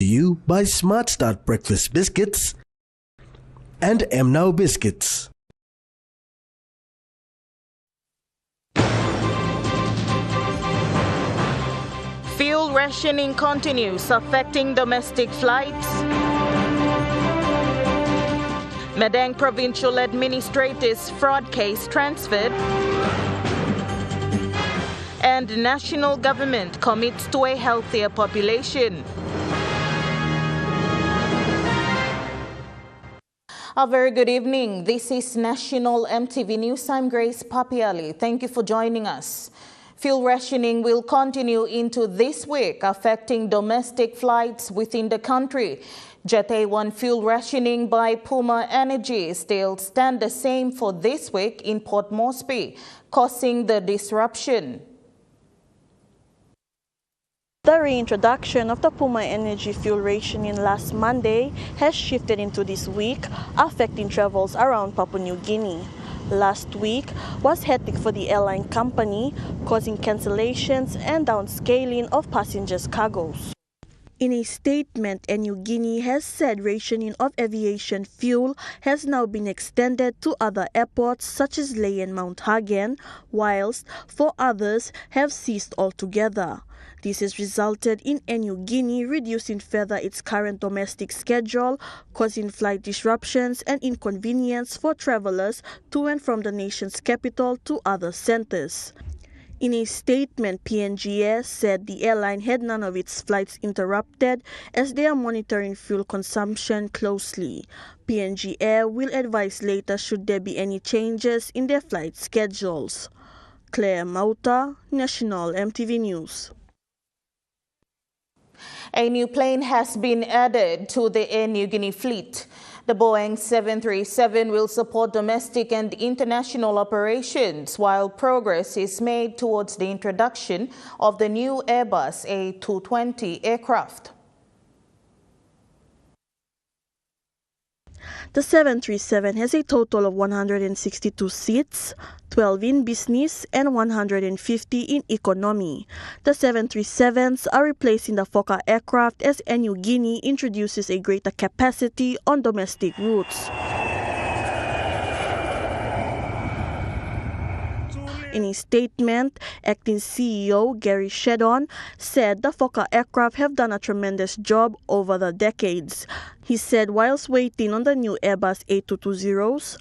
to you by Smart Start Breakfast Biscuits and Now Biscuits. Fuel rationing continues, affecting domestic flights. Madang Provincial Administrator's fraud case transferred. And the national government commits to a healthier population. A very good evening. This is National EMTV News. I'm Grace Papiali. Thank you for joining us. Fuel rationing will continue into this week, affecting domestic flights within the country. Jet A1 fuel rationing by Puma Energy still stand the same for this week in Port Moresby, causing the disruption. The reintroduction of the Puma Energy fuel rationing last Monday has shifted into this week, affecting travels around Papua New Guinea. Last week was hectic for the airline company, causing cancellations and downscaling of passengers' cargoes. In a statement, Niugini has said rationing of aviation fuel has now been extended to other airports such as Lae and Mount Hagen, whilst 4 others have ceased altogether. This has resulted in Niugini reducing further its current domestic schedule, causing flight disruptions and inconvenience for travelers to and from the nation's capital to other centers. In a statement, PNG said the airline had none of its flights interrupted as they are monitoring fuel consumption closely. PNG Air will advise later should there be any changes in their flight schedules. Claire Mauta, National EMTV News. A new plane has been added to the Air Niugini fleet. The Boeing 737 will support domestic and international operations, while progress is made towards the introduction of the new Airbus A220 aircraft. The 737 has a total of 162 seats, 12 in business and 150 in economy. The 737s are replacing the Fokker aircraft as Niugini introduces a greater capacity on domestic routes. In a statement, acting CEO Gary Shedon said the Fokker aircraft have done a tremendous job over the decades. He said whilst waiting on the new Airbus A220s,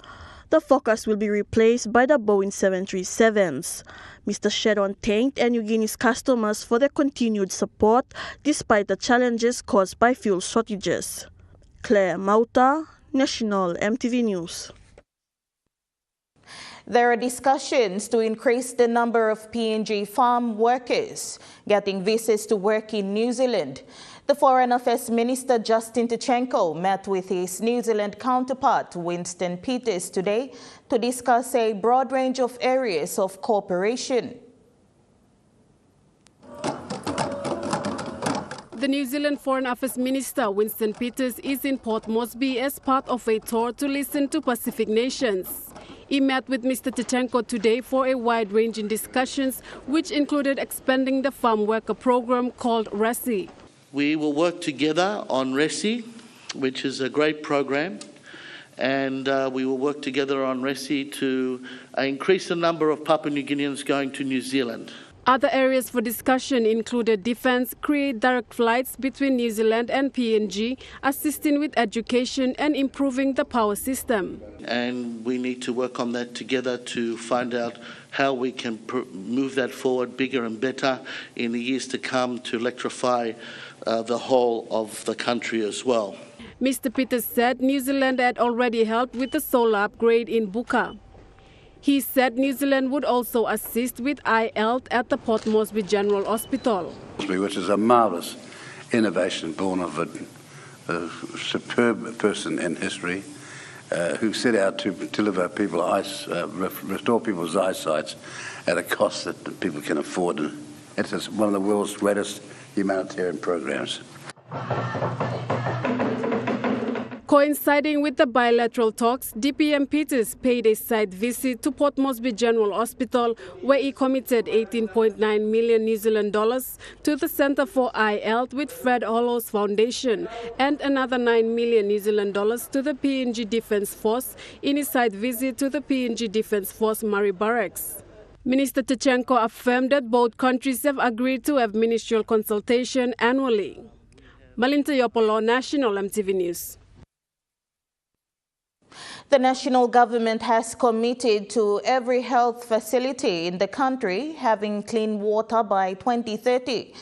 the Fokkers will be replaced by the Boeing 737s. Mr. Shedon thanked Niugini's customers for their continued support despite the challenges caused by fuel shortages. Claire Mauta, National EMTV News. There are discussions to increase the number of PNG farm workers getting visas to work in New Zealand. The Foreign Affairs Minister Justin Tichenko met with his New Zealand counterpart Winston Peters today to discuss a broad range of areas of cooperation. The New Zealand Foreign Affairs Minister Winston Peters is in Port Moresby as part of a tour to listen to Pacific nations. He met with Mr. Tichenko today for a wide-ranging discussions, which included expanding the farm worker program called RESI. We will work together on RESI, which is a great program, and we will work together on RESI to increase the number of Papua New Guineans going to New Zealand. Other areas for discussion included defence, create direct flights between New Zealand and PNG, assisting with education and improving the power system. And we need to work on that together to find out how we can move that forward bigger and better in the years to come to electrify the whole of the country as well. Mr. Peters said New Zealand had already helped with the solar upgrade in Buka. He said New Zealand would also assist with eye health at the Port Moresby General Hospital. Which is a marvellous innovation born of a superb person in history who set out to deliver people restore people's eyesight at a cost that people can afford. And it's one of the world's greatest humanitarian programs. Coinciding with the bilateral talks, DPM Peters paid a site visit to Port Moresby General Hospital, where he committed 18.9 million New Zealand dollars to the Centre for Eye Health with Fred Hollows Foundation and another 9 million New Zealand dollars to the PNG Defence Force in his site visit to the PNG Defence Force Murray Barracks. Minister Tachenko affirmed that both countries have agreed to have ministerial consultation annually. Malinta Yopolo, National EMTV News. The national government has committed to every health facility in the country having clean water by 2030.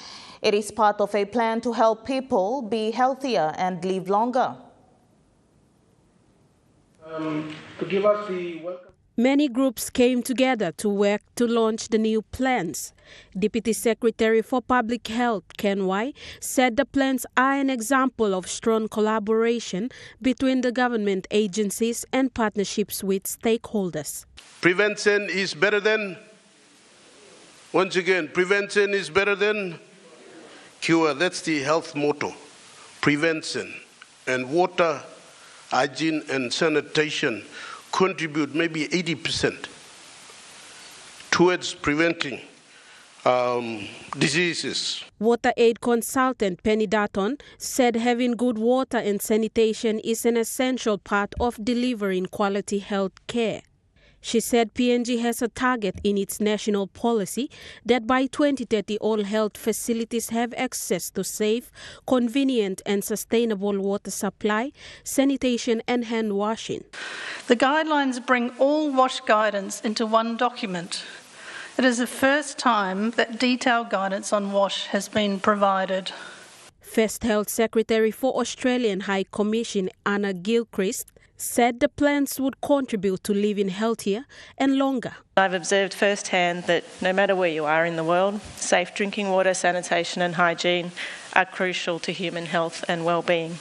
It is part of a plan to help people be healthier and live longer. To give us the welcome. Many groups came together to work to launch the new plans. Deputy Secretary for Public Health, Ken Wai, said the plans are an example of strong collaboration between the government agencies and partnerships with stakeholders. Prevention is better than, once again, prevention is better than cure. That's the health motto, prevention. And water, hygiene and sanitation contribute maybe 80% towards preventing diseases. Water aid consultant Penny Dutton said having good water and sanitation is an essential part of delivering quality health care. She said PNG has a target in its national policy that by 2030 all health facilities have access to safe, convenient and sustainable water supply, sanitation and hand washing. The guidelines bring all WASH guidance into one document. It is the first time that detailed guidance on WASH has been provided. First Health Secretary for Australian High Commission Anna Gilchrist said the plans would contribute to living healthier and longer. I've observed firsthand that no matter where you are in the world, safe drinking water, sanitation and hygiene are crucial to human health and well-being.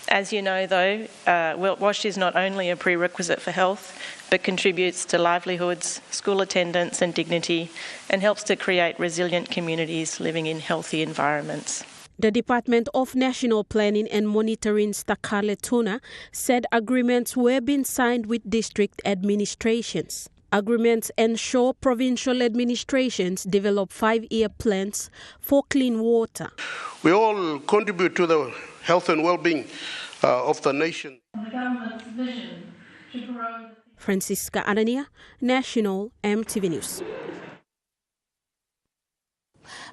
As you know, though, WASH is not only a prerequisite for health, but contributes to livelihoods, school attendance and dignity, and helps to create resilient communities living in healthy environments. The Department of National Planning and Monitoring Stakale Tuna said agreements were being signed with district administrations. Agreements ensure provincial administrations develop 5-year plans for clean water. We all contribute to the health and well-being of the nation. The government's vision to grow. Francisca Anania, National EMTV News.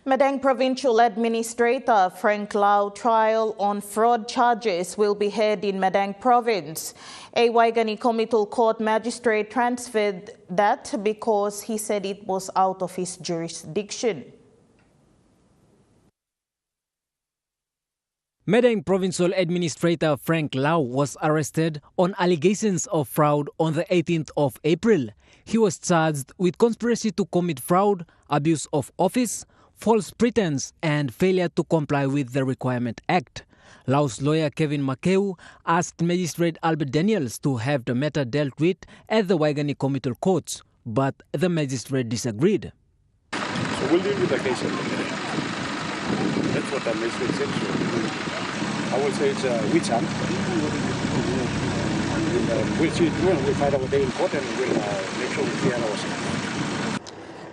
Madang Provincial Administrator Frank Lau trial on fraud charges will be heard in Madang Province. A Waigani Committal Court magistrate transferred that because he said it was out of his jurisdiction. Madang Provincial Administrator Frank Lau was arrested on allegations of fraud on the 18th of April. He was charged with conspiracy to commit fraud, abuse of office, false pretense and failure to comply with the Requirement Act. Lau's lawyer Kevin Makeu asked Magistrate Albert Daniels to have the matter dealt with at the Waigani Committal Courts, but the magistrate disagreed. So we'll deal with the case at the minute. That's what the magistrate said. So I will say it's a witch hunt. We'll see it through and we'll find out what they in court and we'll make sure we clear ourselves.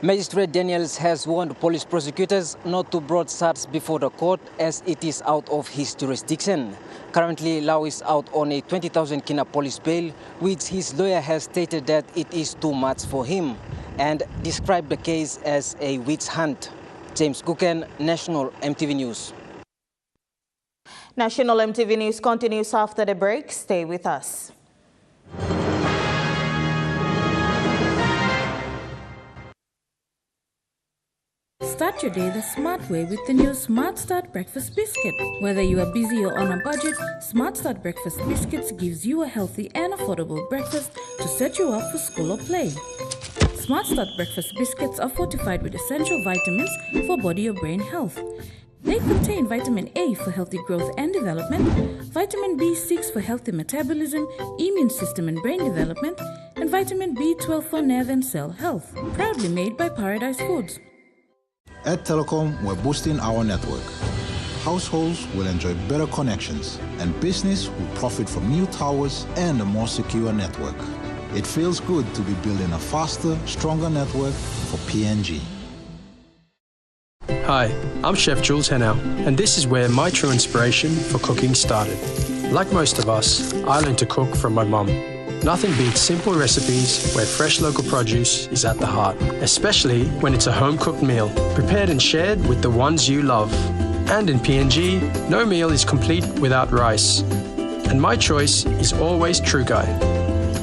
Magistrate Daniels has warned police prosecutors not to bring charges before the court as it is out of his jurisdiction. Currently, Lau is out on a 20,000 kina police bail, which his lawyer has stated that it is too much for him and described the case as a witch hunt. James Kuken, National EMTV News. National EMTV News continues after the break. Stay with us. Start your day the smart way with the new Smart Start Breakfast Biscuit. Whether you are busy or on a budget, Smart Start Breakfast Biscuits gives you a healthy and affordable breakfast to set you up for school or play. Smart Start Breakfast Biscuits are fortified with essential vitamins for body or brain health. They contain vitamin A for healthy growth and development, vitamin B6 for healthy metabolism, immune system and brain development, and vitamin B12 for nerve and cell health. Proudly made by Paradise Foods. At Telecom, we're boosting our network. households will enjoy better connections and business will profit from new towers and a more secure network. It feels good to be building a faster, stronger network for PNG. Hi, I'm Chef Jules Henow, and this is where my true inspiration for cooking started. Like most of us, I learned to cook from my mum. Nothing beats simple recipes where fresh local produce is at the heart, especially when it's a home-cooked meal, prepared and shared with the ones you love. And in PNG, no meal is complete without rice. And my choice is always True Guy.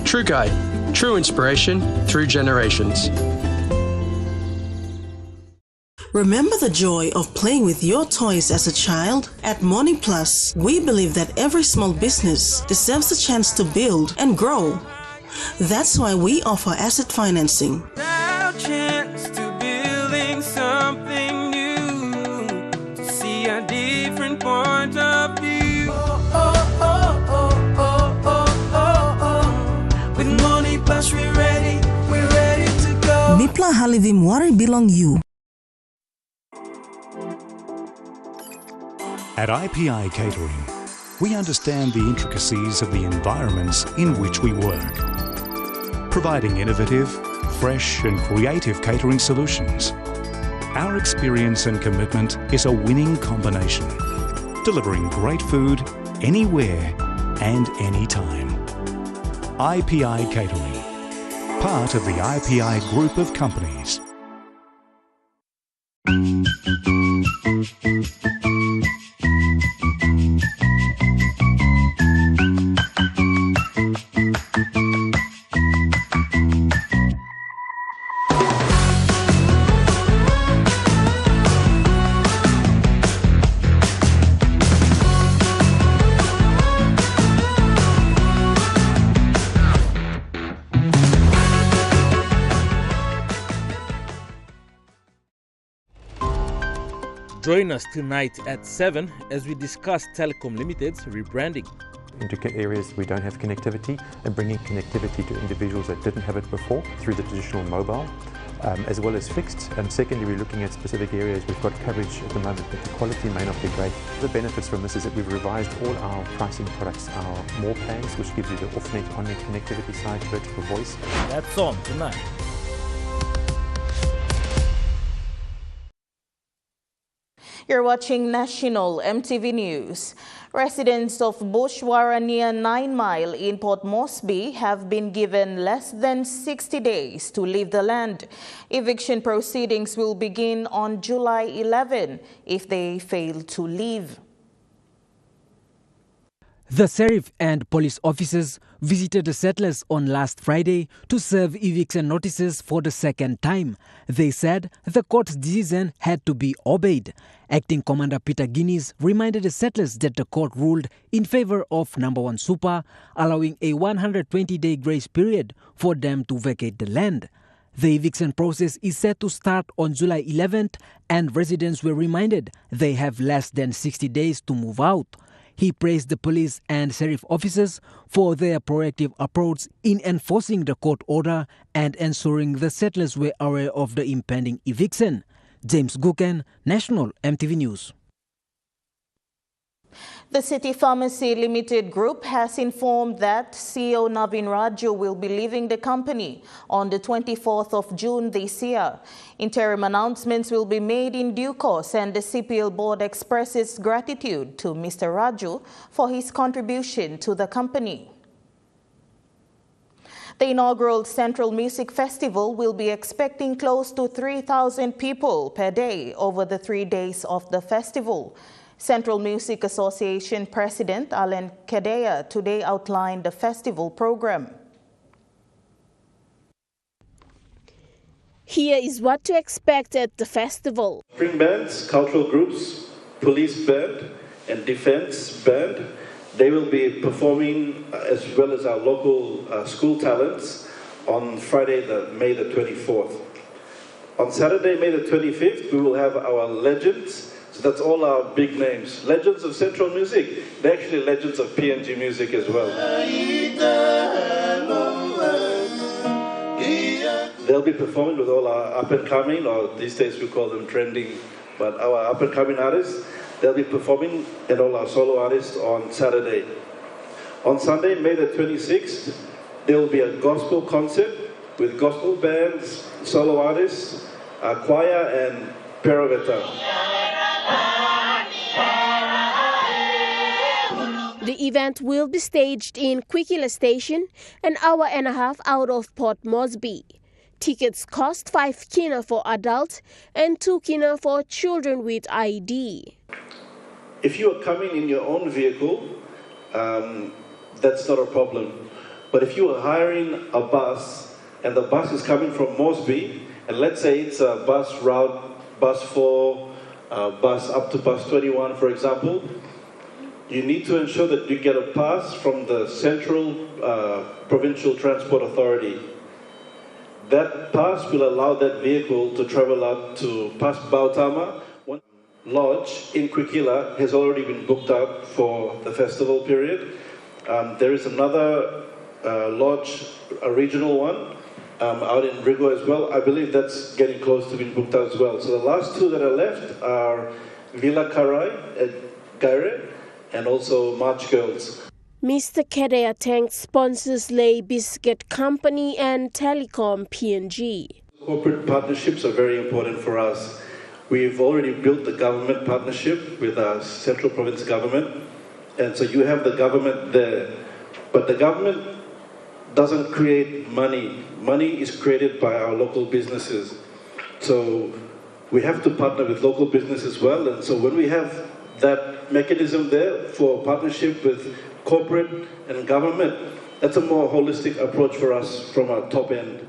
True Guy, true inspiration through generations. Remember the joy of playing with your toys as a child? At Morning Plus, we believe that every small business deserves a chance to build and grow. That's why we offer asset financing. Now chance to building something new, to see a different point of view. With Morning Plus we're ready to go. Mipla halivim wari belong you. At IPI Catering, we understand the intricacies of the environments in which we work, providing innovative, fresh and creative catering solutions. Our experience and commitment is a winning combination, delivering great food anywhere and anytime. IPI Catering, part of the IPI group of companies. Join us tonight at 7 as we discuss Telecom Limited's rebranding. Intricate areas we don't have connectivity, and bringing connectivity to individuals that didn't have it before through the traditional mobile, as well as fixed. Secondly, we're looking at specific areas we've got coverage at the moment, but the quality may not be great. The benefits from this is that we've revised all our pricing products, our more plans, which gives you the off-net, on-net connectivity side, vertical voice. That's on tonight. You're watching National EMTV News. Residents of Bushwara near 9 Mile in Port Moresby have been given less than 60 days to leave the land. Eviction proceedings will begin on July 11 if they fail to leave. The sheriff and police officers visited the settlers on last Friday to serve eviction notices for the second time. They said the court's decision had to be obeyed. Acting Commander Peter Guinness reminded the settlers that the court ruled in favor of number 1 Super, allowing a 120-day grace period for them to vacate the land. The eviction process is set to start on July 11th, and residents were reminded they have less than 60 days to move out. He praised the police and sheriff officers for their proactive approach in enforcing the court order and ensuring the settlers were aware of the impending eviction. James Guken, National EMTV News. The City Pharmacy Limited Group has informed that CEO Navin Raju will be leaving the company on the 24th of June this year. Interim announcements will be made in due course, and the CPL board expresses gratitude to Mr. Raju for his contribution to the company. The inaugural Central Music Festival will be expecting close to 3,000 people per day over the 3 days of the festival. Central Music Association President Alan Kedea today outlined the festival program. Here is what to expect at the festival. String bands, cultural groups, police band and defense band, they will be performing as well as our local school talents on Friday, May the 24th. On Saturday, May the 25th, we will have our legends. So that's all our big names. Legends of Central Music. They're actually legends of PNG music as well. They'll be performing with all our up-and-coming, or these days we call them trending, but our up-and-coming artists. They'll be performing, and all our solo artists, on Saturday. On Sunday, May the 26th, there will be a gospel concert with gospel bands, solo artists, a choir, and Peroveta. The event will be staged in Kwikila Station, an hour and a half out of Port Moresby. Tickets cost 5 kina for adults and 2 kina for children with ID. If you are coming in your own vehicle, that's not a problem. But if you are hiring a bus and the bus is coming from Moresby, and let's say it's a bus route, bus 4, bus up to bus 21, for example, you need to ensure that you get a pass from the Central Provincial Transport Authority. That pass will allow that vehicle to travel out to past Bautama. One lodge in Kwikila has already been booked out for the festival period. There is another lodge, a regional one, out in Rugby as well. I believe that's getting close to being booked out as well. So the last two that are left are Villa Karai at Gaire and also March Girls. Mr. Kedea thanks sponsors Lay Biscuit Company and Telecom PNG. Corporate partnerships are very important for us. We've already built the government partnership with our Central Province government, and so you have the government there. But the government doesn't create money. Money is created by our local businesses. So we have to partner with local business as well, and so when we have that mechanism there for partnership with corporate and government, that's a more holistic approach for us from our top end.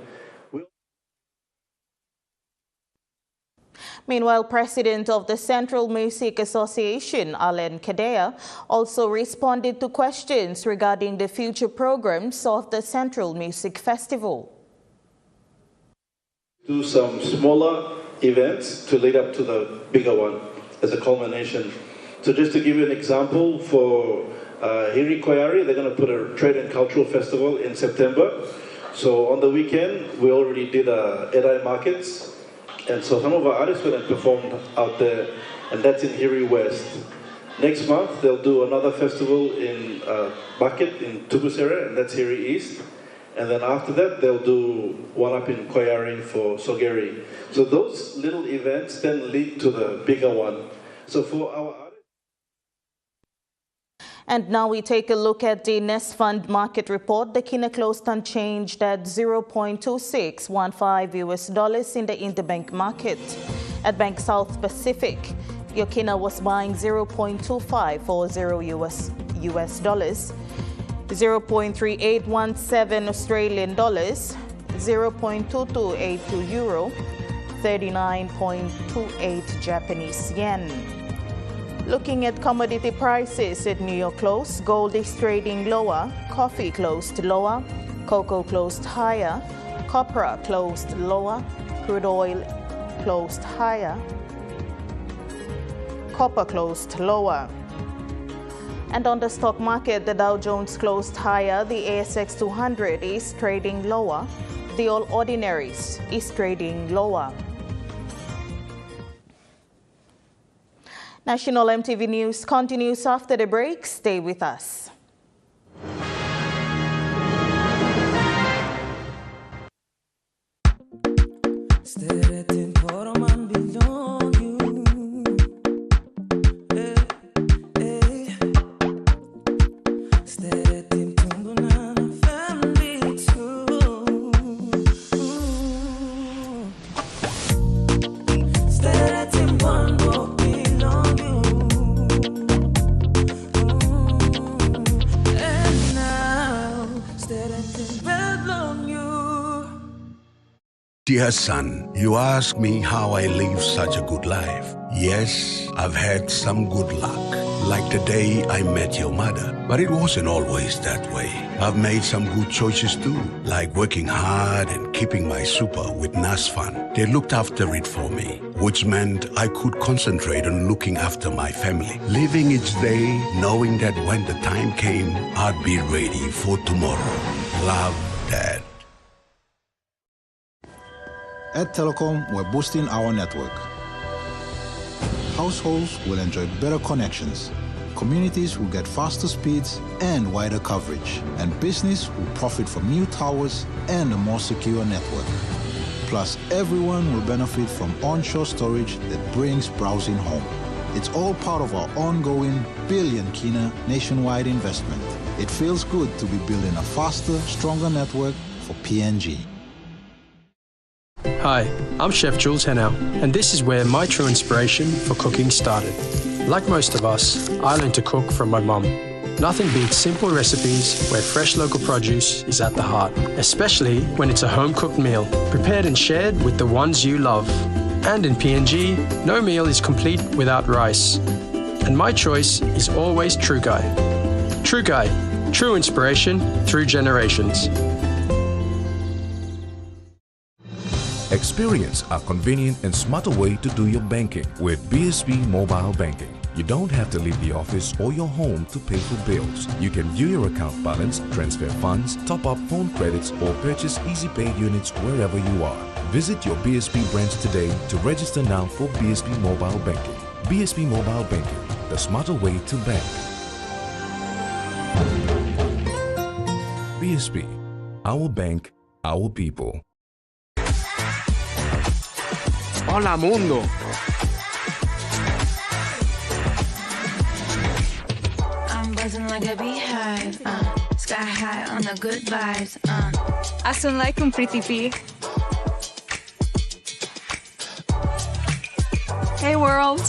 Meanwhile, President of the Central Music Association, Alan Kedea, also responded to questions regarding the future programs of the Central Music Festival. Do some smaller events to lead up to the bigger one as a culmination. So just to give you an example, for Hiri Koyari, they're going to put a trade and cultural festival in September. So on the weekend, we already did Edai markets. And so some of our artists went and performed out there, and that's in Hiri West. Next month, they'll do another festival in Bucket in Tubusera, and that's Hiri East. And then after that, they'll do one up in Koyari for Sogeri. So those little events then lead to the bigger one. So for our artists. And now we take a look at the Nest Fund market report. The kina closed unchanged at $0.2615 US in the interbank market. At Bank South Pacific, your kina was buying 0.2540 US dollars, 0.3817 Australian dollars, 0.2282 euro, 39.28 Japanese yen. Looking at commodity prices at New York close, gold is trading lower, coffee closed lower, cocoa closed higher, copra closed lower, crude oil closed higher, copper closed lower. And on the stock market, the Dow Jones closed higher, the ASX 200 is trading lower, the All Ordinaries is trading lower. National MTV News continues after the break. Stay with us. Dear son, you ask me how I live such a good life. Yes, I've had some good luck, like the day I met your mother. But it wasn't always that way. I've made some good choices too, like working hard and keeping my super with NASFAN. They looked after it for me, which meant I could concentrate on looking after my family. Living each day, knowing that when the time came, I'd be ready for tomorrow. Love, Dad. At Telecom, we're boosting our network. households will enjoy better connections, communities will get faster speeds and wider coverage, and business will profit from new towers and a more secure network. Plus, everyone will benefit from onshore storage that brings browsing home. It's all part of our ongoing billion kina nationwide investment. It feels good to be building a faster, stronger network for PNG. Hi, I'm Chef Jules Henao, and this is where my true inspiration for cooking started. Like most of us, I learned to cook from my mum. Nothing beats simple recipes where fresh local produce is at the heart, especially when it's a home-cooked meal, prepared and shared with the ones you love. And in PNG, no meal is complete without rice. And my choice is always True Guy. True Guy, true inspiration through generations. Experience a convenient and smarter way to do your banking with BSB Mobile Banking. You don't have to leave the office or your home to pay for bills. You can view your account balance, transfer funds, top up phone credits, or purchase EasyPay units wherever you are. Visit your BSB branch today to register now for BSB Mobile Banking. BSB Mobile Banking, the smarter way to bank. BSB, our bank, our people. Hola mundo. I'm buzzing like a beehive, sky high on the good vibes. Assalamualaikum, Pretty P. Hey world!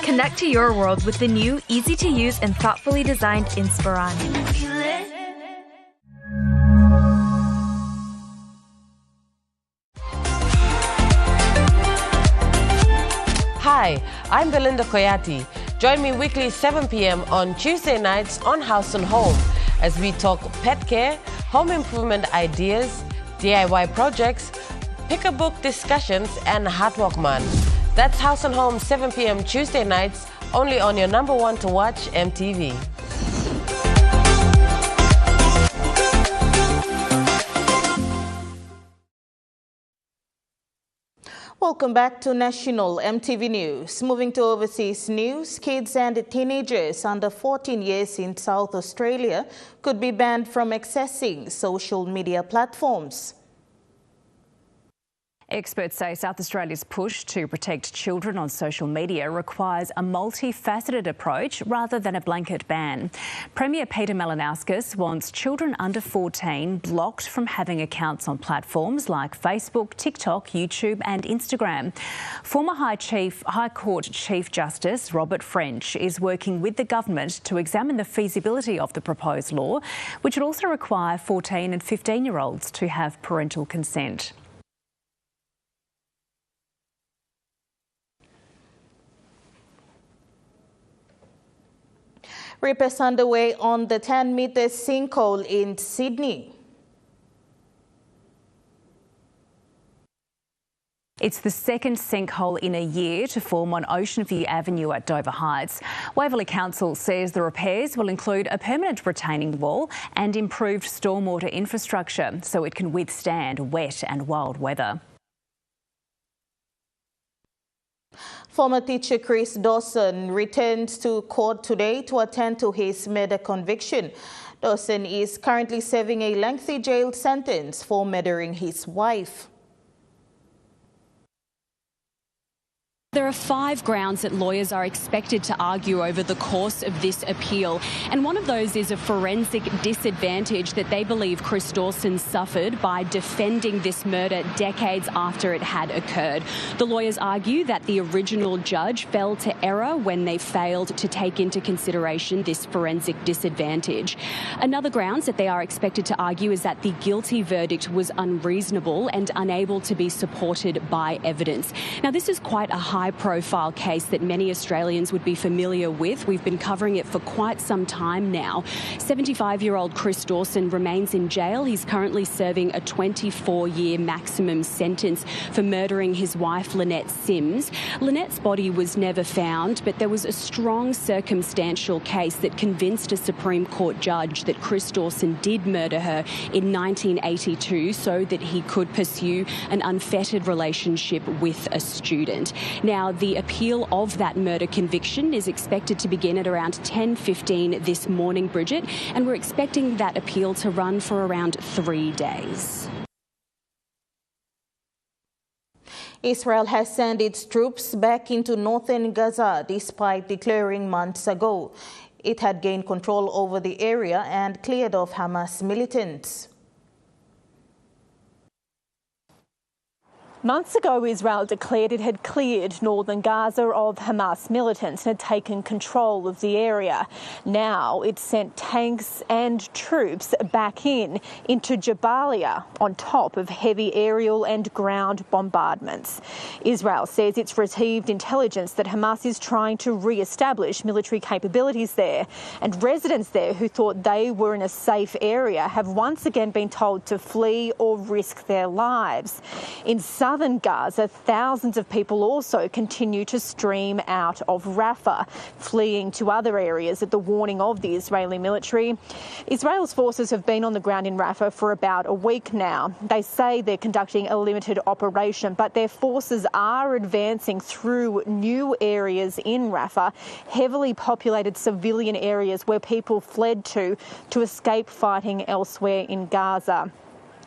Connect to your world with the new, easy-to-use and thoughtfully designed Inspiron. Hi, I'm Belinda Koyati. Join me weekly 7 p.m. on Tuesday nights on House and Home as we talk pet care, home improvement ideas, DIY projects, pick-a-book discussions, and Hard Work Man. That's House and Home 7 p.m. Tuesday nights, only on your number one to watch, MTV. Welcome back to National MTV News. Moving to overseas news, kids and teenagers under 14 years in South Australia could be banned from accessing social media platforms. Experts say South Australia's push to protect children on social media requires a multifaceted approach rather than a blanket ban. Premier Peter Malinauskas wants children under 14 blocked from having accounts on platforms like Facebook, TikTok, YouTube and Instagram. Former High Court Chief Justice Robert French is working with the government to examine the feasibility of the proposed law, which would also require 14 and 15-year-olds to have parental consent. Repairs underway on the 10-metre sinkhole in Sydney. It's the second sinkhole in a year to form on Ocean View Avenue at Dover Heights. Waverley Council says the repairs will include a permanent retaining wall and improved stormwater infrastructure so it can withstand wet and wild weather. Former teacher Chris Dawson returns to court today to attend to his murder conviction. Dawson is currently serving a lengthy jail sentence for murdering his wife. There are 5 grounds that lawyers are expected to argue over the course of this appeal, and one of those is a forensic disadvantage that they believe Chris Dawson suffered by defending this murder decades after it had occurred. The lawyers argue that the original judge fell to error when they failed to take into consideration this forensic disadvantage. Another grounds that they are expected to argue is that the guilty verdict was unreasonable and unable to be supported by evidence. Now, this is quite a high-profile case that many Australians would be familiar with. We've been covering it for quite some time now. 75-year-old Chris Dawson remains in jail. He's currently serving a 24-year maximum sentence for murdering his wife, Lynette Sims. Lynette's body was never found, but there was a strong circumstantial case that convinced a Supreme Court judge that Chris Dawson did murder her in 1982 so that he could pursue an unfettered relationship with a student. Now, Now, the appeal of that murder conviction is expected to begin at around 10:15 this morning, Bridget, and we're expecting that appeal to run for around 3 days. Israel has sent its troops back into northern Gaza despite declaring months ago it had gained control over the area and cleared off Hamas militants. Months ago, Israel declared it had cleared northern Gaza of Hamas militants and had taken control of the area. Now it's sent tanks and troops back into Jabalia on top of heavy aerial and ground bombardments. Israel says it's received intelligence that Hamas is trying to re-establish military capabilities there, and residents there who thought they were in a safe area have once again been told to flee or risk their lives. In southern Gaza, thousands of people also continue to stream out of Rafah, fleeing to other areas at the warning of the Israeli military. Israel's forces have been on the ground in Rafah for about a week now. They say they're conducting a limited operation, but their forces are advancing through new areas in Rafah, heavily populated civilian areas where people fled to escape fighting elsewhere in Gaza.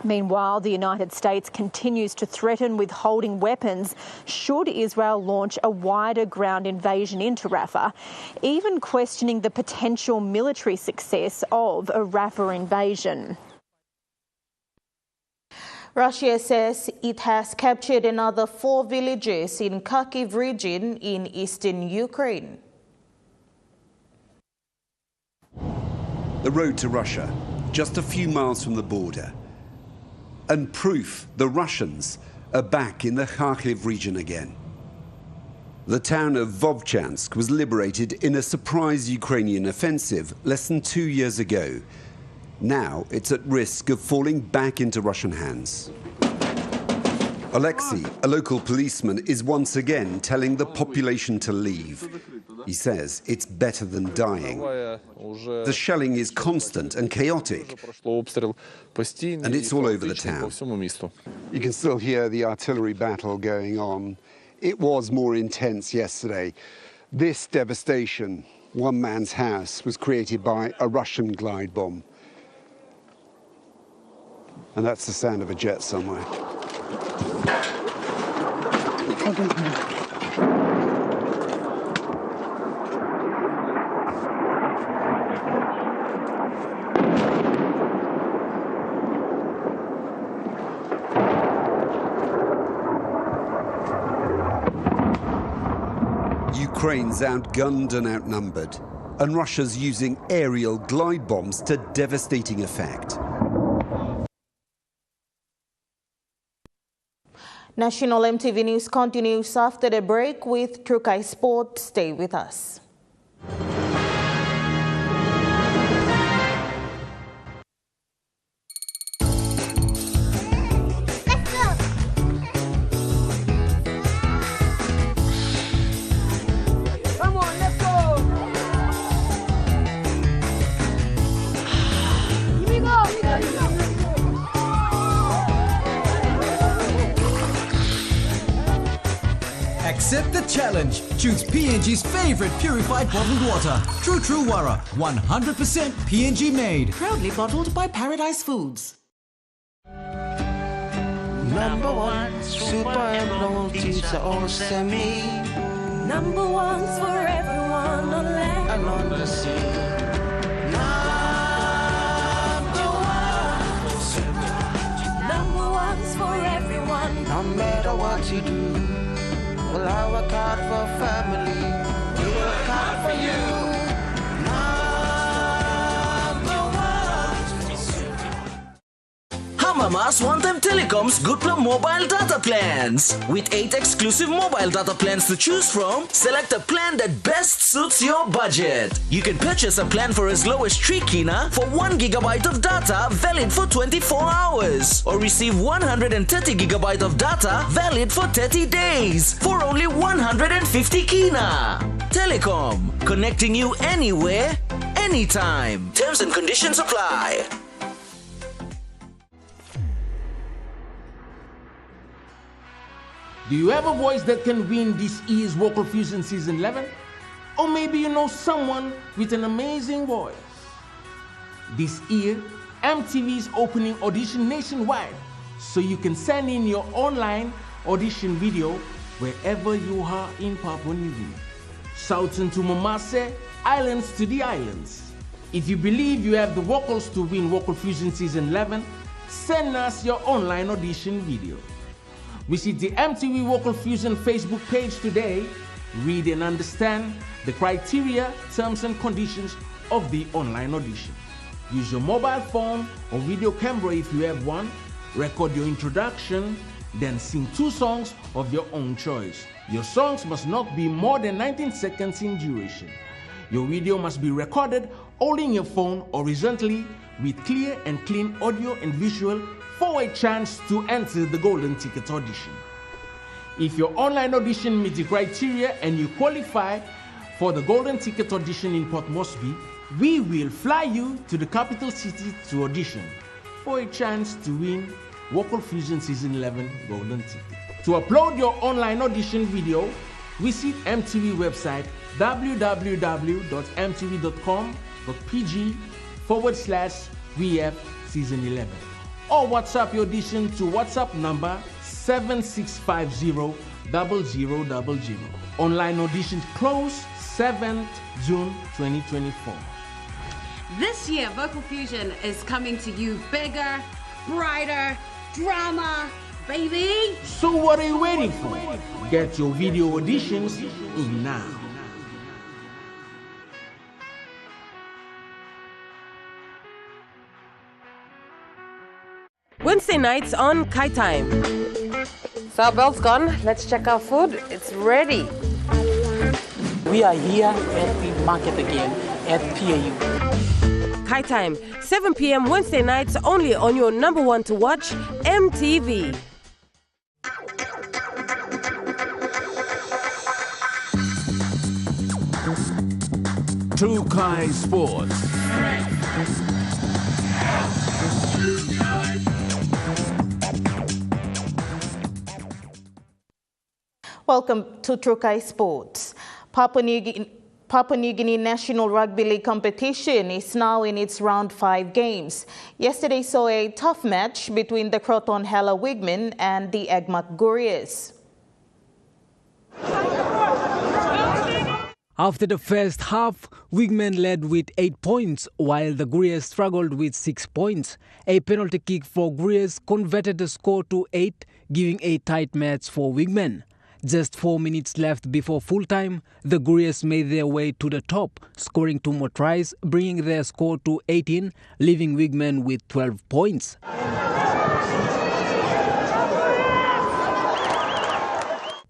Meanwhile, the United States continues to threaten withholding weapons should Israel launch a wider ground invasion into Rafah, even questioning the potential military success of a Rafah invasion. Russia says it has captured another 4 villages in Kharkiv region in eastern Ukraine. The road to Russia, just a few miles from the border. And proof the Russians are back in the Kharkiv region again. The town of Vovchansk was liberated in a surprise Ukrainian offensive less than 2 years ago. Now it's at risk of falling back into Russian hands. Alexei, a local policeman, is once again telling the population to leave. He says it's better than dying. The shelling is constant and chaotic, and it's all over the town. You can still hear the artillery battle going on. It was more intense yesterday. This devastation, one man's house, was created by a Russian glide bomb. And that's the sound of a jet somewhere. Ukraine's outgunned and outnumbered, and Russia's using aerial glide bombs to devastating effect. National EMTV News continues after the break with Trukai Sport. Stay with us. Accept the challenge. Choose PNG's favorite purified bottled water. True Wara, 100% PNG made. Proudly bottled by Paradise Foods. Number one, super loyalty to all send me. Number one's for everyone on land and on the sea. Number one's for everyone. No matter what you do. Well, I work hard for family, we work hard for you. Mamas one-time Telecom's Goodplum mobile data plans. With 8 exclusive mobile data plans to choose from, select a plan that best suits your budget. You can purchase a plan for as low as 3 kina for 1 GB of data valid for 24 hours. Or receive 130 GB of data valid for 30 days for only 150 kina. Telecom, connecting you anywhere, anytime. Terms and conditions apply. Do you have a voice that can win this year's Vocal Fusion Season 11? Or maybe you know someone with an amazing voice. This year, MTV is opening audition nationwide, so you can send in your online audition video wherever you are in Papua New Guinea. Southern to Mamase, islands to the islands. If you believe you have the vocals to win Vocal Fusion Season 11, send us your online audition video. Visit the MTV Vocal Fusion Facebook page today. Read and understand the criteria, terms and conditions of the online audition. Use your mobile phone or video camera if you have one. Record your introduction, then sing 2 songs of your own choice. Your songs must not be more than 19 seconds in duration. Your video must be recorded holding your phone horizontally with clear and clean audio and visual for a chance to enter the Golden Ticket audition. If your online audition meets the criteria and you qualify for the Golden Ticket audition in Port Moresby, we will fly you to the capital city to audition for a chance to win Vocal Fusion Season 11 Golden Ticket. To upload your online audition video, visit MTV website www.mtv.com.pg/VF Season 11 or WhatsApp your audition to WhatsApp number 76500000. Online auditions close 7th June 2024. This year, Vocal Fusion is coming to you bigger, brighter, drama, baby. So what are you waiting for? Get your video auditions in now. Wednesday nights on Kai Time. So our bell's gone. Let's check our food. It's ready. We are here at the market again at PAU. Kai Time, 7 p.m. Wednesday nights only on your number one to watch, MTV. True Kai Sports. Welcome to Trukai Sports. Papua New Guinea National Rugby League competition is now in its round 5 games. Yesterday saw a tough match between the Croton Hela Wigmen and the Egmak Gurias. After the first half, Wigmen led with 8 points, while the Gurias struggled with 6 points. A penalty kick for Gurias converted the score to 8, giving a tight match for Wigmen. Just 4 minutes left before full-time, the Gurias made their way to the top, scoring 2 more tries, bringing their score to 18, leaving Wigmen with 12 points.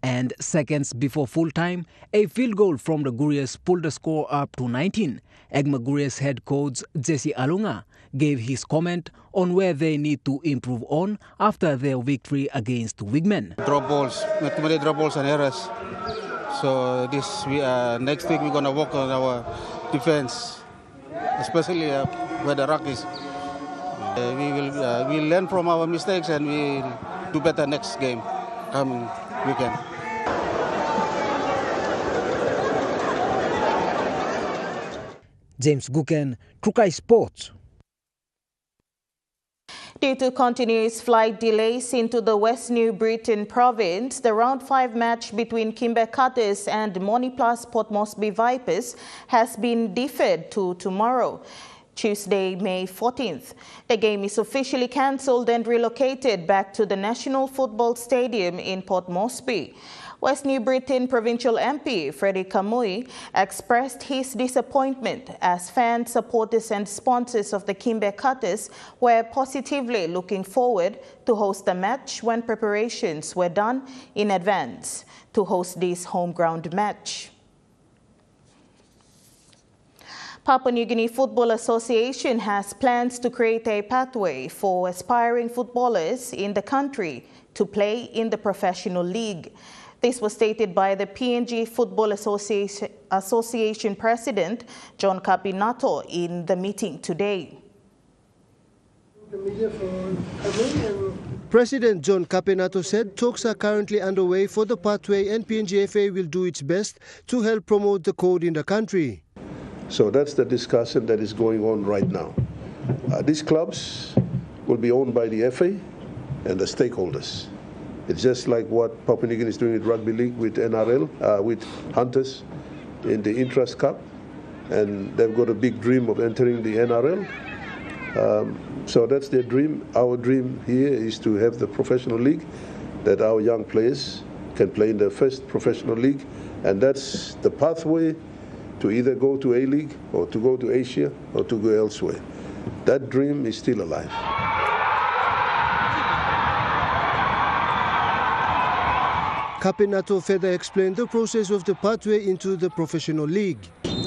And seconds before full-time, a field goal from the Gurias pulled the score up to 19. Egma Gurias head coach Jesse Alunga gave his comment on where they need to improve on after their victory against Wigmen. Drop balls, too many drop balls and errors. So next week we're going to work on our defense, especially where the ruck is. We'll learn from our mistakes and we'll do better next game coming weekend. James Guken, Trukai Sports. Due to continuous flight delays into the West New Britain province, the round 5 match between Kimber Cutters and Moniplus Port Moresby Vipers has been deferred to tomorrow, Tuesday, May 14th. The game is officially cancelled and relocated back to the National Football Stadium in Port Moresby. West New Britain Provincial MP Freddie Kamui expressed his disappointment as fans, supporters and sponsors of the Kimber Cutters were positively looking forward to host the match when preparations were done in advance to host this home ground match. Papua New Guinea Football Association has plans to create a pathway for aspiring footballers in the country to play in the professional league. This was stated by the PNG Football Association President John Capinato in the meeting today. The media for coming and President John Capenato said talks are currently underway for the pathway and PNGFA will do its best to help promote the code in the country. So that's the discussion that is going on right now. These clubs will be owned by the FA and the stakeholders. It's just like what Papua New Guinea is doing with Rugby League, with NRL, with Hunters in the Intrust Cup, and they've got a big dream of entering the NRL. So that's their dream. Our dream here is to have the professional league that our young players can play in their first professional league, and that's the pathway to either go to A-League or to go to Asia or to go elsewhere. That dream is still alive. Capenato further explained the process of the pathway into the professional league.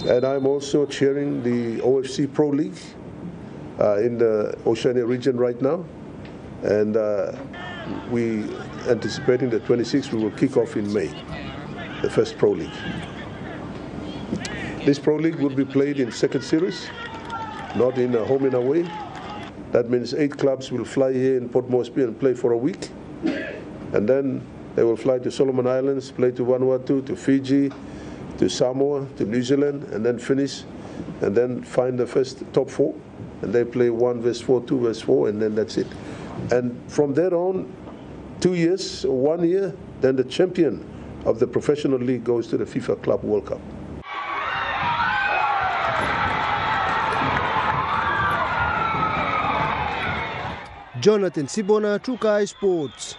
And I'm also chairing the OFC Pro League in the Oceania region right now, and we anticipating the 26th we will kick off in May, the first Pro League. This Pro League will be played in second series, not in a home and away. That means 8 clubs will fly here in Port Moresby and play for a week, and then they will fly to Solomon Islands, play to Vanuatu, to Fiji, to Samoa, to New Zealand, and then finish, and then find the first top 4. And they play 1 versus 4, 2 versus 4, and then that's it. And from there on, 2 years, 1 year, then the champion of the professional league goes to the FIFA Club World Cup. Jonathan Sibona, Trukai Sports.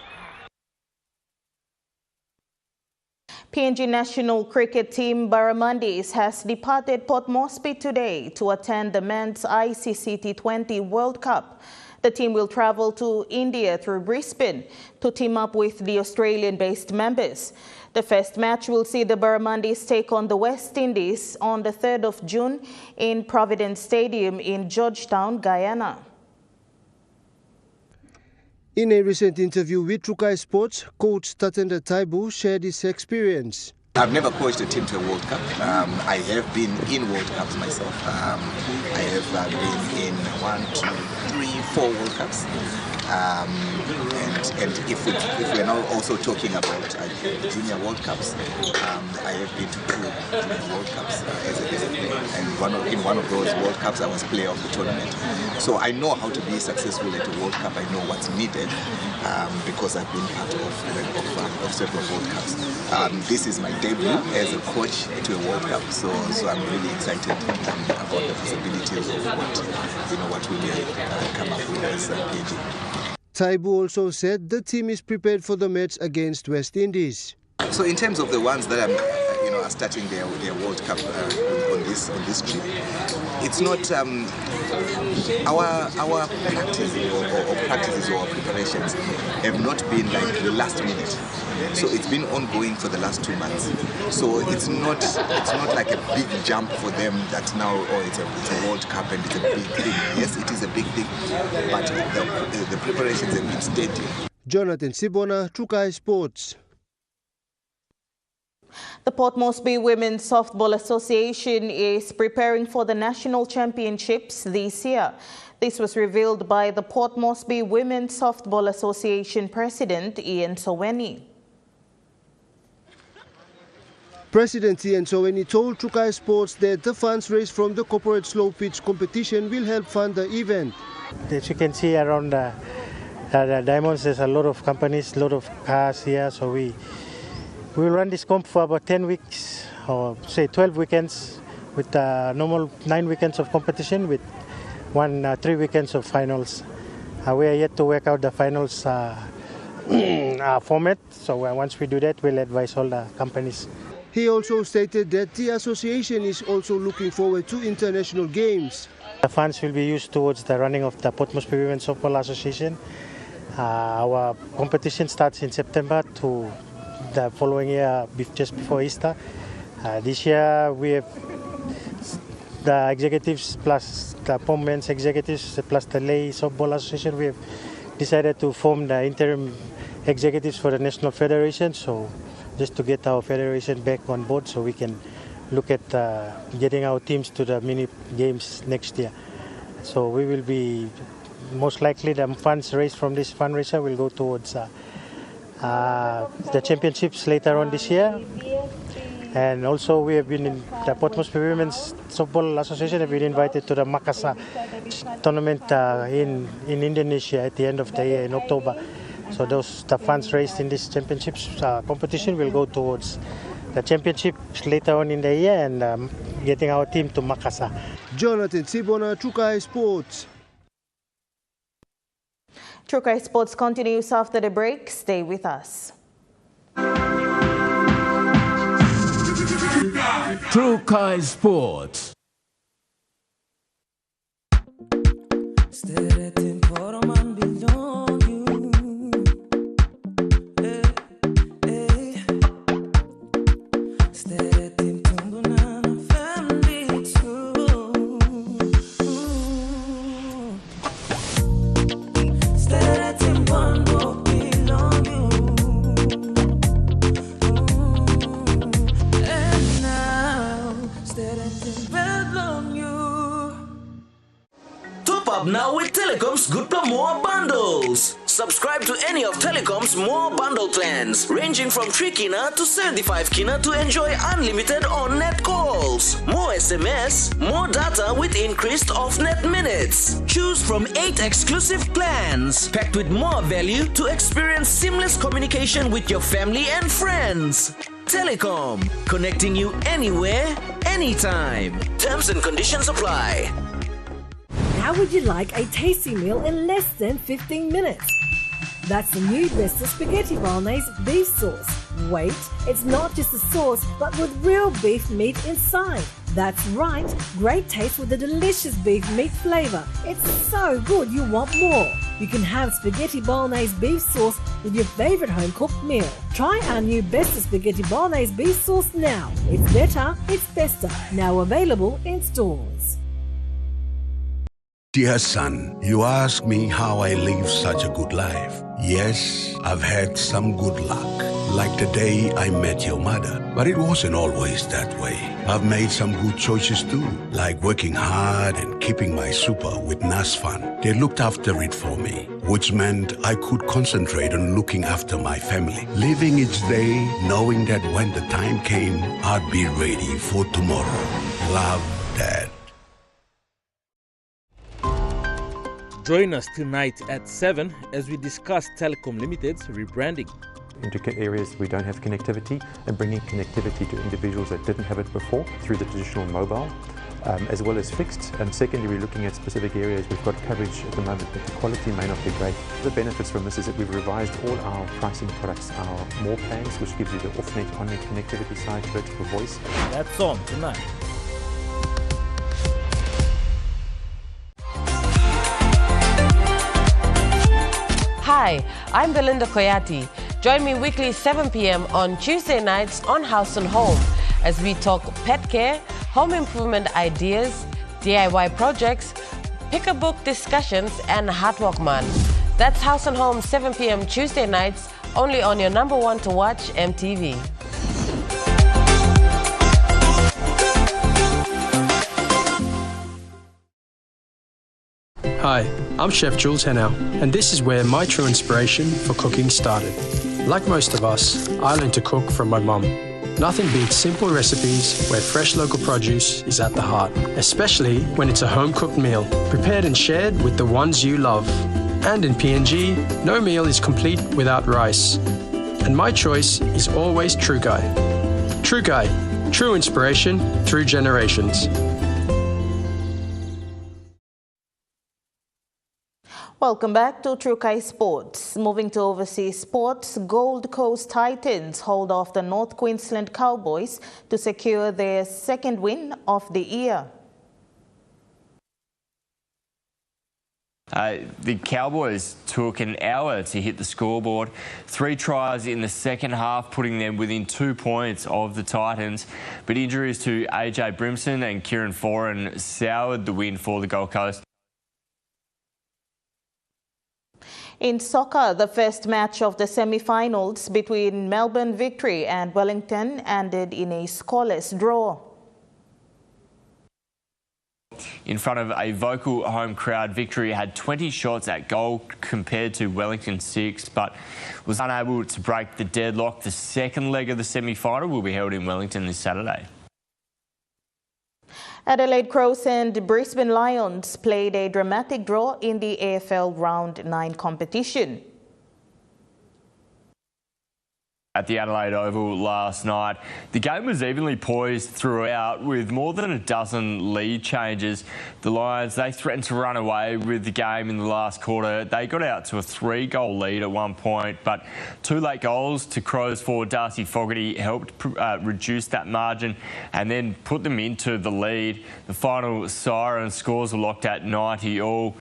PNG national cricket team Barramundis has departed Port Moresby today to attend the men's ICC T20 World Cup. The team will travel to India through Brisbane to team up with the Australian-based members. The first match will see the Barramundis take on the West Indies on the 3rd of June in Providence Stadium in Georgetown, Guyana. In a recent interview with Trukai Sports, coach Tatenda Taibu shared his experience. I've never coached a team to a World Cup. I have been in World Cups myself. I have been in 1, 2, 3, 4 World Cups. And if we're now also talking about junior World Cups, I have been to 2 junior World Cups as a player. And in one of those World Cups, I was player of the tournament. So I know how to be successful at a World Cup. I know what's needed because I've been part of several World Cups. This is my debut as a coach to a World Cup, so I'm really excited about the possibilities of what we may come up with as PNG. Taibu also said the team is prepared for the match against West Indies. So in terms of the ones that are starting their World Cup on this trip, it's not our practices or preparations have not been like last minute. So it's been ongoing for the last 2 months. So it's not like a big jump for them that now it's a World Cup and it's a big thing. Yes, it is a big thing, but the preparations have been steady. Jonathan Sibona, Trukai Sports. The Port Moresby Women's Softball Association is preparing for the national championships this year. This was revealed by the Port Moresby Women's Softball Association President Ian Soweni. President Ian Soweni told Trukai Sports that the funds raised from the corporate slow pitch competition will help fund the event. As you can see around the diamonds, there's a lot of companies, a lot of cars here, so we will run this comp for about 10 weeks, or say 12 weekends, with normal 9 weekends of competition with 3 weekends of finals. We are yet to work out the finals format, so once we do that, we'll advise all the companies. He also stated that the association is also looking forward to international games. The funds will be used towards the running of the Port Moresby Women's Softball Association. Our competition starts in September to the following year, just before Easter. This year we have the executives plus the POM men's executives plus the Lay Softball Association. We have decided to form the interim executives for the National Federation, so just to get our federation back on board so we can look at getting our teams to the mini games next year. So we will be most likely the funds raised from this fundraiser will go towards the championships later on this year. And also we have been in the Moresby Women's Softball Association have been invited to the Makassar tournament in Indonesia at the end of the year in October. So the funds raised in this championships competition will go towards the championships later on in the year and getting our team to Makassar. Jonathan Sibona, Trukai Sports. Trukai Sports continues after the break. Stay with us. Trukai Sports. Now with Telecom's Good More bundles. Subscribe to any of Telecom's more bundle plans, ranging from 3 kina to 75 kina to enjoy unlimited on-net calls, more SMS, more data with increased off-net minutes. Choose from 8 exclusive plans, packed with more value to experience seamless communication with your family and friends. Telecom, connecting you anywhere, anytime. Terms and conditions apply. How would you like a tasty meal in less than 15 minutes? That's the new best of spaghetti bolognese beef sauce. Wait, it's not just a sauce, but with real beef meat inside. That's right, great taste with a delicious beef meat flavor. It's so good you want more. You can have spaghetti bolognese beef sauce with your favorite home-cooked meal. Try our new best of spaghetti bolognese beef sauce now. It's better, it's bester. Now available in stores. Dear son, you ask me how I live such a good life. Yes, I've had some good luck, like the day I met your mother. But it wasn't always that way. I've made some good choices too, like working hard and keeping my super with NASFAN. They looked after it for me, which meant I could concentrate on looking after my family. Living each day, knowing that when the time came, I'd be ready for tomorrow. Love, Dad. Join us tonight at 7 as we discuss Telecom Limited's rebranding. Intricate areas we don't have connectivity and bringing connectivity to individuals that didn't have it before through the traditional mobile, as well as fixed. Secondly, we're looking at specific areas. We've got coverage at the moment, but the quality may not be great. The benefits from this is that we've revised all our pricing products, our more plans, which gives you the off-net, on-net connectivity side, vertical voice. That's on tonight. Hi, I'm Belinda Koyati. Join me weekly 7 p.m. on Tuesday nights on House and Home as we talk pet care, home improvement ideas, DIY projects, pick-a-book discussions, and Hardwork Man. That's House and Home 7 p.m. Tuesday nights, only on your number one to watch MTV. Hi, I'm Chef Jules Hennow, and this is where my true inspiration for cooking started. Like most of us, I learned to cook from my mum. Nothing beats simple recipes where fresh local produce is at the heart, especially when it's a home-cooked meal, prepared and shared with the ones you love. And in PNG, no meal is complete without rice. And my choice is always Trukai. Trukai, true inspiration through generations. Welcome back to Trukai Sports. Moving to overseas sports, Gold Coast Titans hold off the North Queensland Cowboys to secure their second win of the year. The Cowboys took an hour to hit the scoreboard. 3 tries in the second half, putting them within 2 points of the Titans. But injuries to AJ Brimson and Kieran Foran soured the win for the Gold Coast. In soccer, the first match of the semi-finals between Melbourne Victory and Wellington ended in a scoreless draw. In front of a vocal home crowd, Victory had 20 shots at goal compared to Wellington 6, but was unable to break the deadlock. The second leg of the semi-final will be held in Wellington this Saturday. Adelaide Crows and Brisbane Lions played a dramatic draw in the AFL Round 9 competition. At the Adelaide Oval last night, the game was evenly poised throughout with more than a dozen lead changes. The Lions, they threatened to run away with the game in the last quarter. They got out to a 3-goal lead at one point, but 2 late goals to Crows forward Darcy Fogarty helped reduce that margin and then put them into the lead. The final siren scores were locked at 90 all.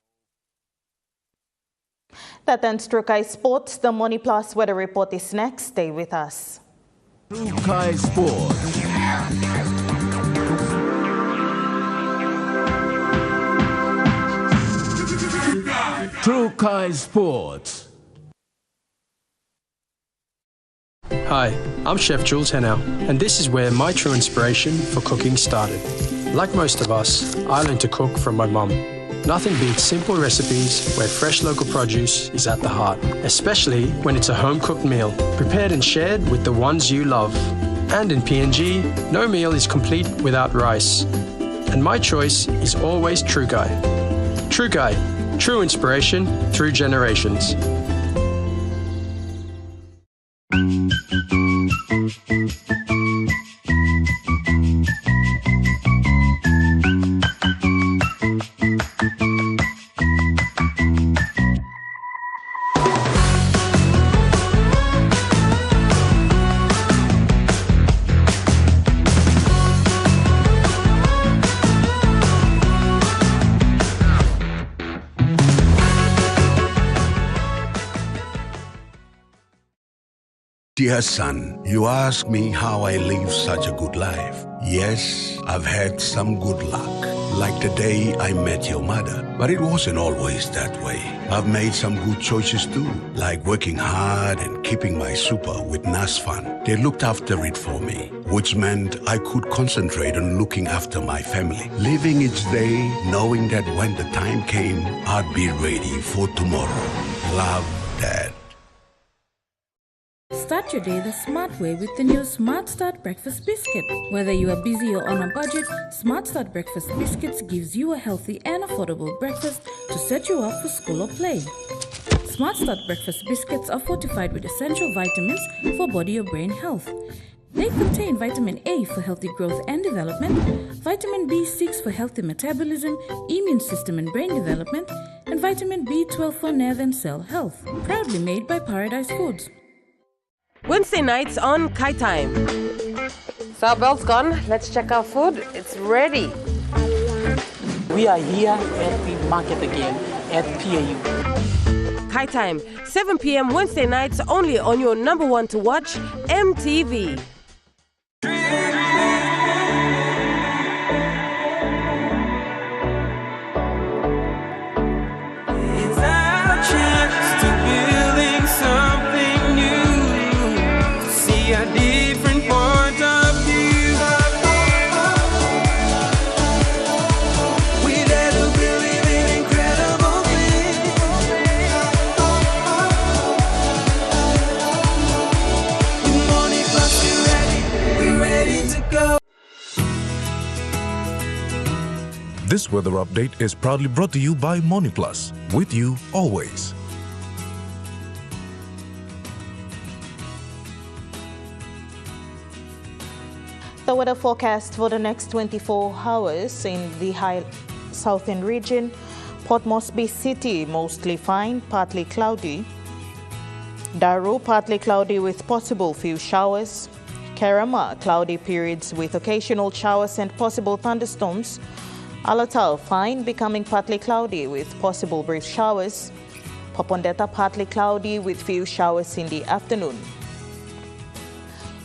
That ends Trukai Sports. The Money Plus weather report is next. Stay with us. Trukai Sports. Trukai Sports. Hi, I'm Chef Jules Hennow, and this is where my true inspiration for cooking started. Like most of us, I learned to cook from my mum. Nothing beats simple recipes where fresh local produce is at the heart, especially when it's a home-cooked meal, prepared and shared with the ones you love. And in PNG, no meal is complete without rice. And my choice is always Trukai. Trukai, true inspiration through generations. Dear son, you ask me how I live such a good life. Yes, I've had some good luck, like the day I met your mother. But it wasn't always that way. I've made some good choices too, like working hard and keeping my super with NASFAN. They looked after it for me, which meant I could concentrate on looking after my family, living each day knowing that when the time came, I'd be ready for tomorrow. Love, Dad. Start your day the smart way with the new Smart Start Breakfast Biscuit. Whether you are busy or on a budget, Smart Start Breakfast Biscuits gives you a healthy and affordable breakfast to set you up for school or play. Smart Start Breakfast Biscuits are fortified with essential vitamins for body or brain health. They contain vitamin A for healthy growth and development, vitamin B6 for healthy metabolism, immune system and brain development, and vitamin B12 for nerve and cell health. Proudly made by Paradise Foods. Wednesday nights on Kai Time. So our bell's gone. Let's check our food. It's ready. We are here at the market again at PAU. Kai Time, 7 p.m. Wednesday nights only on your number one to watch, MTV. It's our chance to building something new, to see a different point of view. We dare to believe in incredible things. With Money Plus, we're ready to go. This weather update is proudly brought to you by Money Plus, with you always. The weather forecast for the next 24 hours in the southern region: Port Moresby City, mostly fine, partly cloudy. Daru, partly cloudy with possible few showers. Kerama, cloudy periods with occasional showers and possible thunderstorms. Alatau, fine, becoming partly cloudy with possible brief showers. Popondetta, partly cloudy with few showers in the afternoon.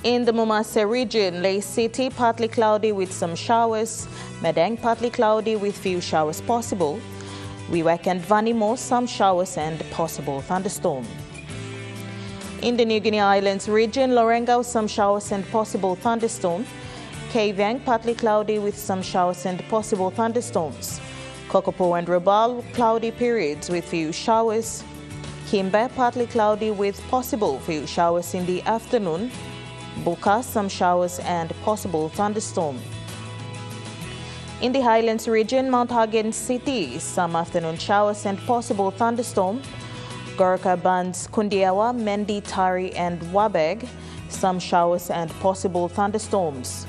In the Mumase region, Lay City, partly cloudy with some showers. Medang, partly cloudy with few showers possible. Wewak and Vanimo, some showers and possible thunderstorm. In the Niugini Islands region, Lorengau, some showers and possible thunderstorm. Kavang, partly cloudy with some showers and possible thunderstorms. Kokopo and Rabaul, cloudy periods with few showers. Kimba, partly cloudy with possible few showers in the afternoon. Buka, some showers and possible thunderstorm. In the Highlands region, Mount Hagen City, some afternoon showers and possible thunderstorm. Gorka Bands, Kundiawa, Mendi, Tari and Wabeg, some showers and possible thunderstorms.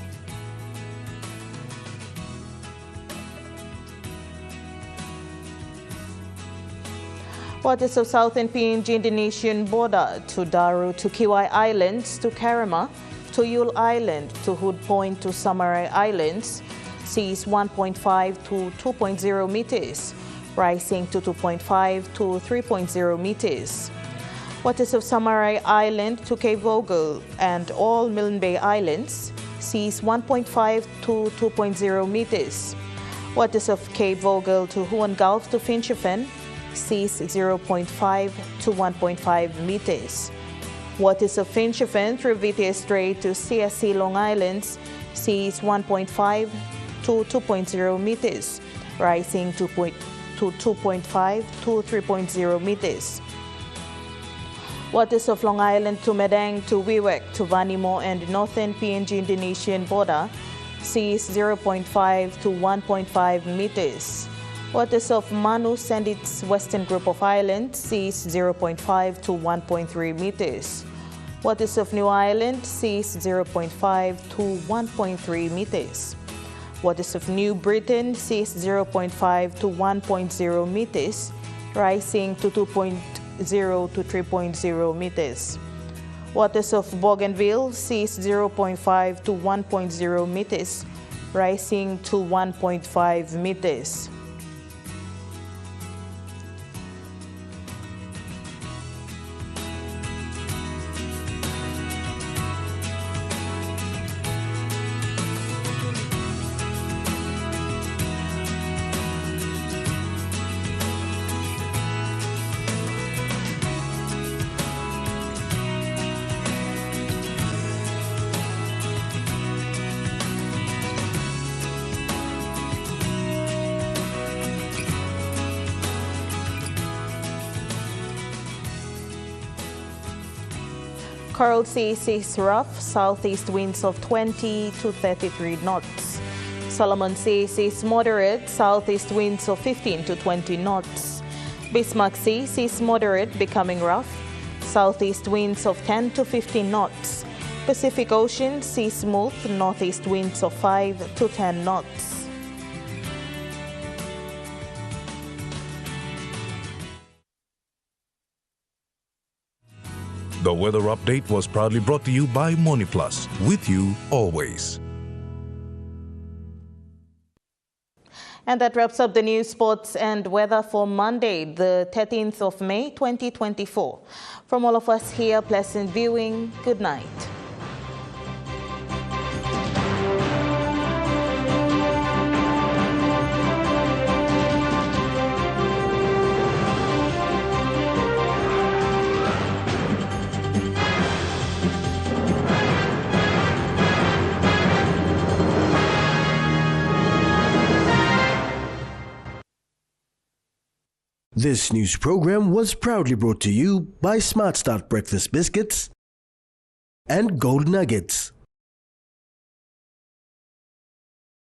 Waters of southern PNG Indonesian border to Daru to Kiwai Islands to Karama to Yule Island to Hood Point to Samarai Islands seas 1.5 to 2.0 meters, rising to 2.5 to 3.0 meters. Waters of Samarai Island to Cape Vogel and all Milne Bay Islands seas 1.5 to 2.0 meters. Waters of Cape Vogel to Huon Gulf to Finschhafen seas 0.5 to 1.5 meters. Waters of Finschhafen through VTS Strait to CSC Long Islands seas 1.5 to 2.0 meters, rising to 2.5 to 3.0 meters. Waters of Long Island to Medang to Wewak to Vanimo and northern PNG Indonesian border seas 0.5 to 1.5 meters. Waters of Manus and its western group of islands seas 0.5 to 1.3 meters. Waters of New Ireland seas 0.5 to 1.3 meters. Waters of New Britain seas 0.5 to 1.0 meters, rising to 2.0 to 3.0 meters. Waters of Bougainville seas 0.5 to 1.0 meters, rising to 1.5 meters. Coral Sea seas rough, southeast winds of 20 to 33 knots. Solomon Sea seas moderate, southeast winds of 15 to 20 knots. Bismarck Sea seas moderate, becoming rough, southeast winds of 10 to 15 knots. Pacific Ocean seas smooth, northeast winds of 5 to 10 knots. The weather update was proudly brought to you by MoniPlus, with you always. And that wraps up the news, sports and weather for Monday, the 13th of May, 2024. From all of us here, pleasant viewing. Good night. This news program was proudly brought to you by Smart Start Breakfast Biscuits and Gold Nuggets.